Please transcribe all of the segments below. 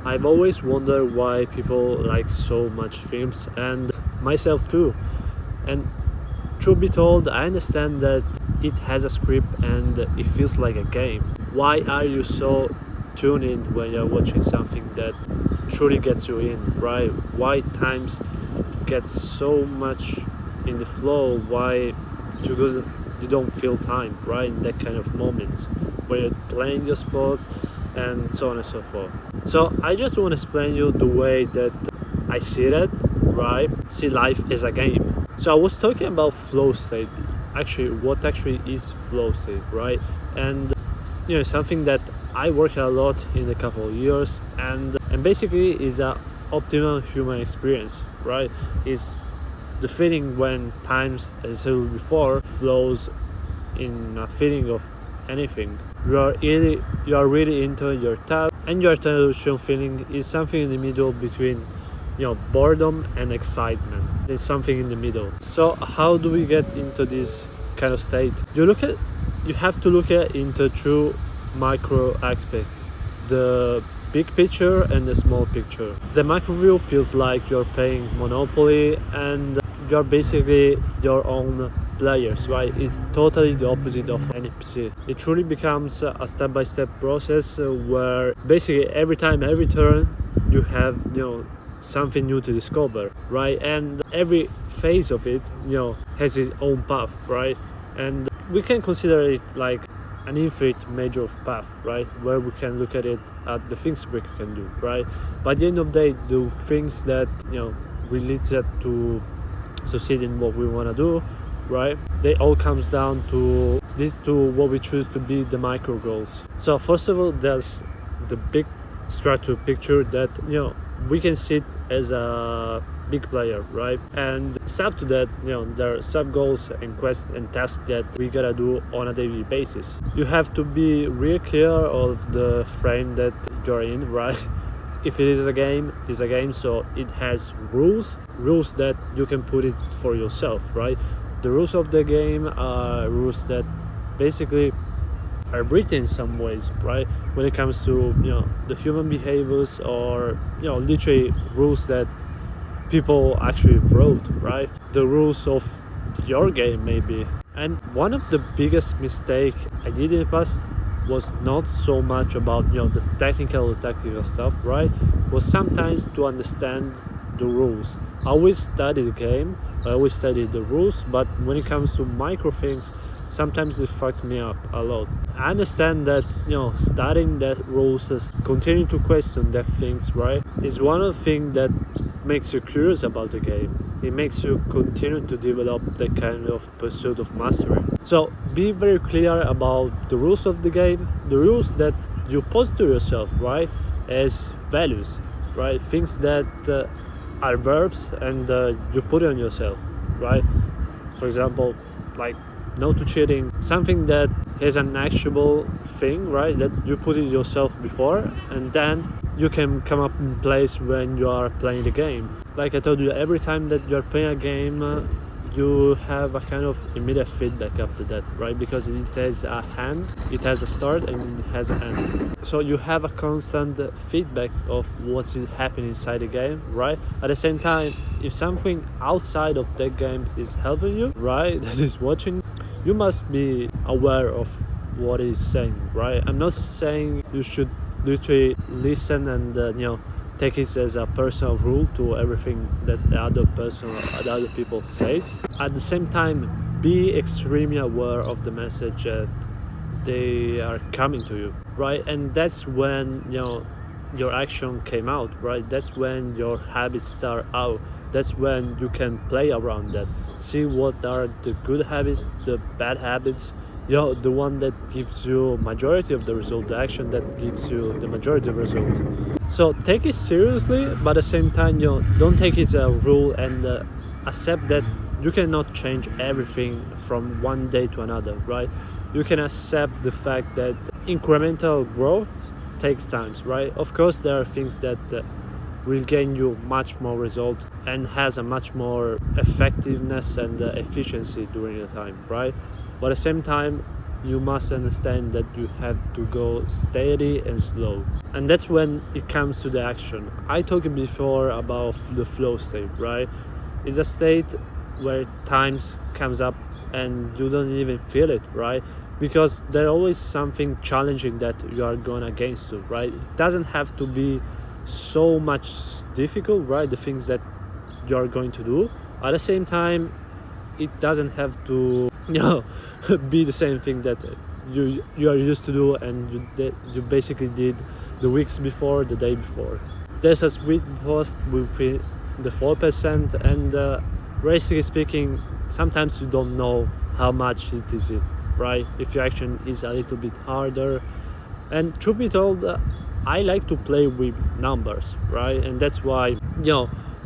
I've always wondered why people like so much films, and myself too. And truth be told, I understand that it has a script and it feels like a game. Why are you so tuned in when you're watching something that truly gets you in, right? Why times get so much in the flow? Why you don't feel time, right? In that kind of moments when you're playing your sports and so on and so forth. So I just want to explain you the way that I see it, right? See life as a game. So I was talking about flow state. Actually, what actually is flow state, right? And something that I work a lot in a couple of years, and basically is a optimal human experience, right? Is the feeling when times, as I said before, flows in a feeling of anything. You are really into your task, and your attention feeling is something in the middle between boredom and excitement. It's something in the middle. So how do we get into this kind of state? You have to look at into two micro aspects: the big picture and the small picture. The macro view feels like you're playing Monopoly and you're basically your own players, right? It's totally the opposite of NPC. It truly becomes a step-by-step process where basically every time, every turn, you have something new to discover, right? And every phase of it has its own path, right? And we can consider it like an infinite major of path, right? Where we can look at it at the things we can do, right? By the end of the day, the things that will lead us to succeed in what we want to do, right? They all comes down to what we choose to be the micro goals. So first of all, there's the big structure picture that we can see it as a big player, right? And sub to that, there are sub goals and quests and tasks that we gotta do on a daily basis. You have to be real clear of the frame that you're in, right? If it is a game, it's a game, so it has rules that you can put it for yourself, right? The rules of the game are rules that basically are written in some ways, right? When it comes to the human behaviors, or literally rules that people actually wrote, right? The rules of your game maybe. And one of the biggest mistake I did in the past was not so much about the technical stuff, right? Was sometimes to understand the rules. I always study the game, I always study the rules, but when it comes to micro things, sometimes it fucked me up a lot. I understand that studying that rules, continue to question that things, right, is one of the things that makes you curious about the game. It makes you continue to develop that kind of pursuit of mastery. So be very clear about the rules of the game, the rules that you pose to yourself, right, as values, right, things that are verbs, and you put it on yourself, right? For example, like no to cheating, something that has an actionable thing, right, that you put it yourself before, and then you can come up in place when you are playing the game. Like I told you, every time that you're playing a game, you have a kind of immediate feedback after that, right? Because it has a hand, it has a start, and it has an end. So you have a constant feedback of what's happening inside the game, right? At the same time, if something outside of that game is helping you, right, that is watching, you must be aware of what it's saying, right? I'm not saying you should literally listen and take it as a personal rule to everything that the other person or the other people says. At the same time, be extremely aware of the message that they are coming to you, right? And that's when your action came out, right? That's when your habits start out. That's when you can play around that, see what are the good habits, the bad habits, the one that gives you majority of the result, the action that gives you the majority of the result. So take it seriously, but at the same time, don't take it as a rule, and accept that you cannot change everything from one day to another, right? You can accept the fact that incremental growth takes time, right? Of course, there are things that will gain you much more result and has a much more effectiveness and efficiency during the time, right? But at the same time, you must understand that you have to go steady and slow. And that's when it comes to the action. I talked before about the flow state, right? It's a state where times comes up and you don't even feel it, right? Because there's always something challenging that you are going against to, right? It doesn't have to be so much difficult, right? The things that you are going to do. At the same time, it doesn't have to, be the same thing that you are used to do and you basically did the weeks before, the day before. There's a sweet spot between the 4% and realistically speaking, sometimes you don't know how much it is it, right? If your action is a little bit harder. And truth be told, I like to play with numbers, right? And that's why,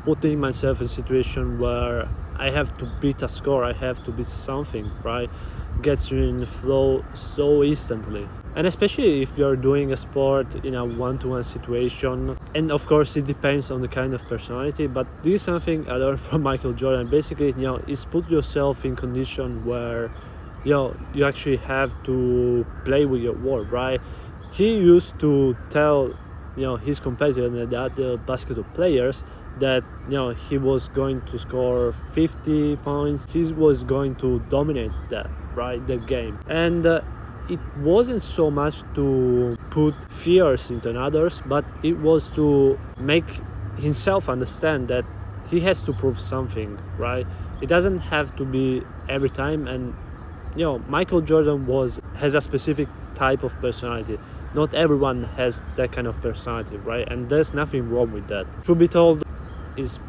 putting myself in a situation where I have to beat a score, I have to beat something, right? Gets you in the flow so instantly. And especially if you're doing a sport in a one-to-one situation, and of course it depends on the kind of personality, but this is something I learned from Michael Jordan. Basically, is put yourself in condition where you actually have to play with your word, right? He used to tell his competitor and the other basketball players that he was going to score 50 points, he was going to dominate that, right, the game. And it wasn't so much to put fears into others, but it was to make himself understand that he has to prove something, right? It doesn't have to be every time. And Michael Jordan has a specific type of personality. Not everyone has that kind of personality, right? And there's nothing wrong with that. Truth be told, is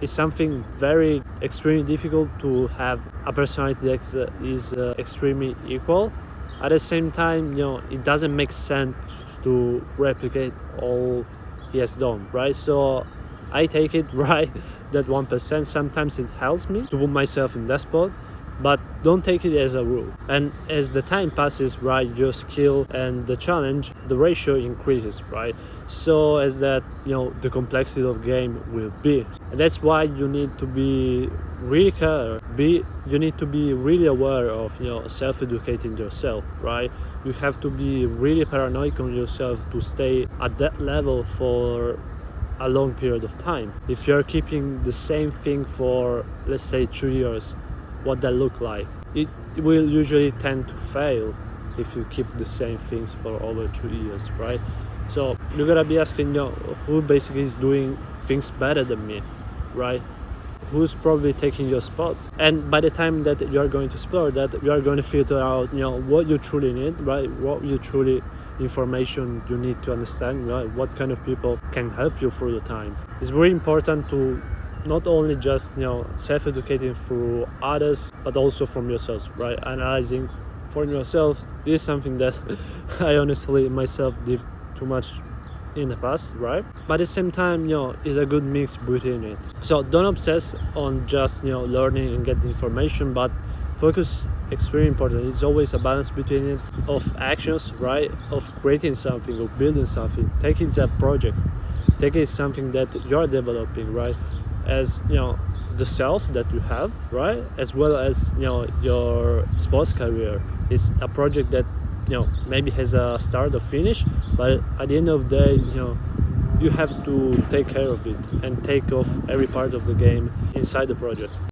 something very extremely difficult to have a personality that is extremely equal. At the same time, it doesn't make sense to replicate all he has done, right? So I take it, right, that 1%. Sometimes it helps me to put myself in that spot, but don't take it as a rule. And as the time passes, right, your skill and the challenge, the ratio increases, right? So as that, the complexity of game will be. And that's why you need to be really you need to be really aware of, self-educating yourself, right? You have to be really paranoid on yourself to stay at that level for a long period of time. If you're keeping the same thing for, let's say, 2 years, what that look like? It will usually tend to fail if you keep the same things for over 2 years, right? So you're gonna be asking, who basically is doing things better than me, right? Who's probably taking your spot? And by the time that you're going to explore that, you are going to filter out, what you truly need, right? What you truly information you need to understand, right? What kind of people can help you through the time. It's very important to not only just self-educating through others, but also from yourself, right? Analyzing for yourself. This is something that I honestly myself did too much in the past, right? But at the same time, is a good mix between it. So don't obsess on just learning and getting information, but focus. Extremely important. It's always a balance between it of actions, right? Of creating something, of building something. Take it as a project. Take it as something that you're developing, right? As the self that you have, right? As well as your sports career. It's a project that maybe has a start or finish, but at the end of the day, you have to take care of it and take off every part of the game inside the project.